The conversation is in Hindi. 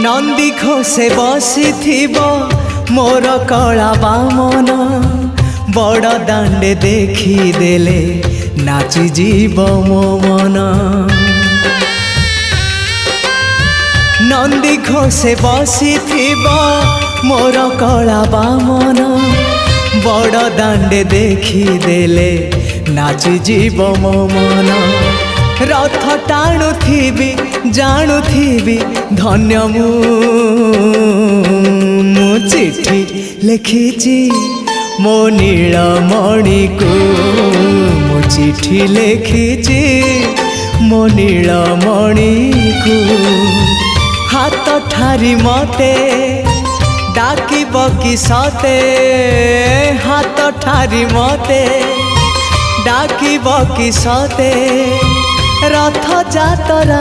नंदी घोषे बसी मोर कला बामन बड़ दांडे देखी देले नाची जीव मो मन। नंदी घोषे बसी मोर कला बामन बड़ दांडे देखी देले नाची जीव मो मन। रथ टाणुथिबी जाणुथिबी धन्य मु चिट्ठी लिखिची मो नीलमणि को मु चिट्ठी लिखिची मो नीलमणि को। हाथ ठारी मते डाकिब कि सते हाथ ठारी मते डाकिब कि सते रथ जातरा।